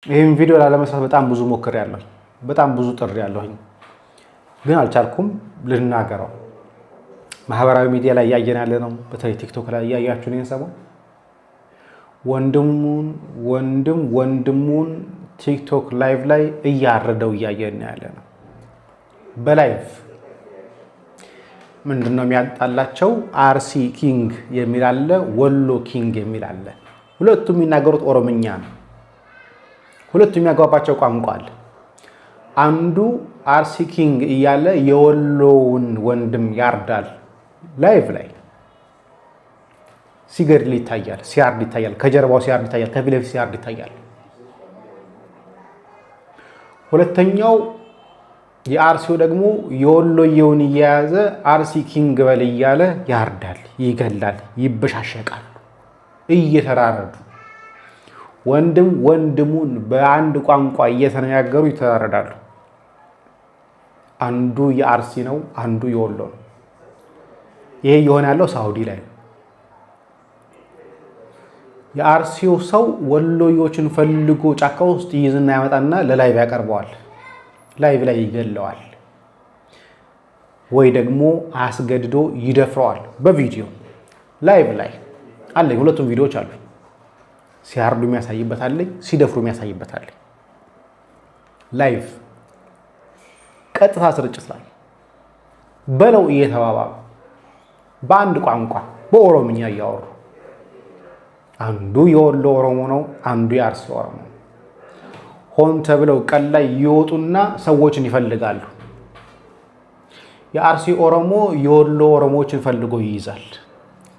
ይሄን ቪዲዮ ላለመስራት በጣም ብዙ ሞክሬያለሁ። በጣም ብዙ ጥሬያለሁ ግን አልቻልኩም ልናገረው። ማህበራዊ ሚዲያ ላይ ያያየን ያለ ነው። በተለይ ቲክቶክ ላይ ያያያችሁ ነው ሰሞን ወንድሙን ቲክቶክ ላይቭ ላይ እያረደው እያየን ያለ ነው። በላይቭ ምንድነው የሚያጣላቸው? አርሲ ኪንግ የሚል አለ፣ ወሎ ኪንግ የሚል አለ። ሁለቱም የሚናገሩት ኦሮምኛ ነው። ሁለቱም የሚያጓባቸው ቋንቋ አለ። አንዱ አርሲ ኪንግ እያለ የወሎውን ወንድም ያርዳል። ላይቭ ላይ ሲገድል ይታያል፣ ሲያርድ ይታያል፣ ከጀርባው ሲያርድ ይታያል፣ ከፊት ለፊት ሲያርድ ይታያል። ሁለተኛው የአርሲው ደግሞ የወሎየውን እየያዘ አርሲ ኪንግ በል እያለ ያርዳል፣ ይገላል፣ ይበሻሸቃል እየተራረዱ ወንድሙን በአንድ ቋንቋ እየተነጋገሩ ይተራረዳሉ። አንዱ የአርሲ ነው፣ አንዱ የወሎ ነው። ይሄ የሆነ ያለው ሳውዲ ላይ ነው። የአርሲው ሰው ወሎዮችን ፈልጎ ጫካ ውስጥ ይዝና ያመጣና ለላይቭ ያቀርበዋል። ላይቭ ላይ ይገለዋል ወይ ደግሞ አስገድዶ ይደፍረዋል። በቪዲዮ ላይቭ ላይ አለ። ሁለቱም ቪዲዮዎች አሉ። ሲያርዱ የሚያሳይበት አለ፣ ሲደፍሩ የሚያሳይበት አለ። ላይቭ ቀጥታ ስርጭት ላይ በለው እየተባባሉ በአንድ ቋንቋ በኦሮምኛ እያወሩ አንዱ የወሎ ኦሮሞ ነው፣ አንዱ የአርሲ ኦሮሞ ነው። ሆን ተብለው ቀን ላይ ይወጡና ሰዎችን ይፈልጋሉ። የአርሲ ኦሮሞ የወሎ ኦሮሞዎችን ፈልጎ ይይዛል።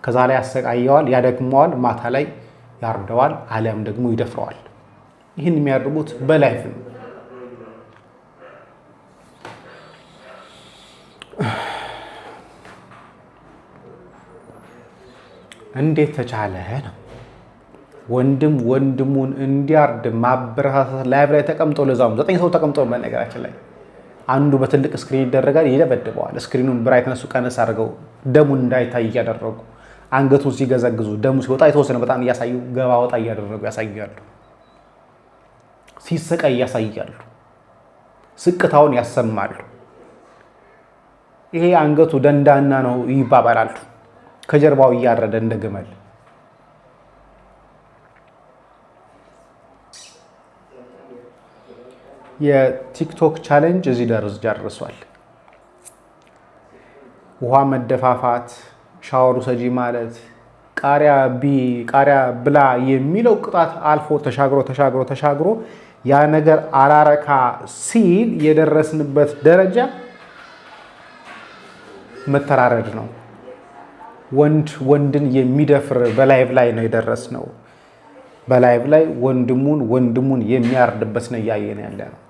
ከዛ ላይ ያሰቃየዋል፣ ያደክመዋል፣ ማታ ላይ ያርደዋል፣ አሊያም ደግሞ ይደፍረዋል። ይህን የሚያደርጉት በላይቭ ነው። እንዴት ተቻለ ነው? ወንድሙን እንዲያርድ ማበረታታት ላይቭ ላይ ተቀምጦ፣ ለዛውም 9 ሰው ተቀምጦ በነገራችን ላይ አንዱ በትልቅ ስክሪን ይደረጋል፣ ይደበድበዋል። ስክሪኑን ብራይትነሱ ቀነስ አድርገው ደሙን እንዳይታይ እያደረጉ አንገቱን ሲገዘግዙ ደሙ ሲወጣ የተወሰነ በጣም እያሳዩ ገባ ወጣ እያደረጉ ያሳያሉ። ሲሰቃይ ያሳያሉ። ስቅታውን ያሰማሉ። ይሄ አንገቱ ደንዳና ነው ይባባላሉ። ከጀርባው እያረደ እንደ ግመል። የቲክቶክ ቻሌንጅ እዚህ ደርሷል። ውሃ መደፋፋት፣ ሻወሩ ሰጂ ማለት፣ ቃሪያ ብላ የሚለው ቅጣት አልፎ ተሻግሮ ያ ነገር አላረካ ሲል የደረስንበት ደረጃ መተራረድ ነው። ወንድን የሚደፍር በላይቭ ላይ ነው የደረስነው። በላይቭ ላይ ወንድሙን የሚያርድበት ነው እያየን ያለ ነው።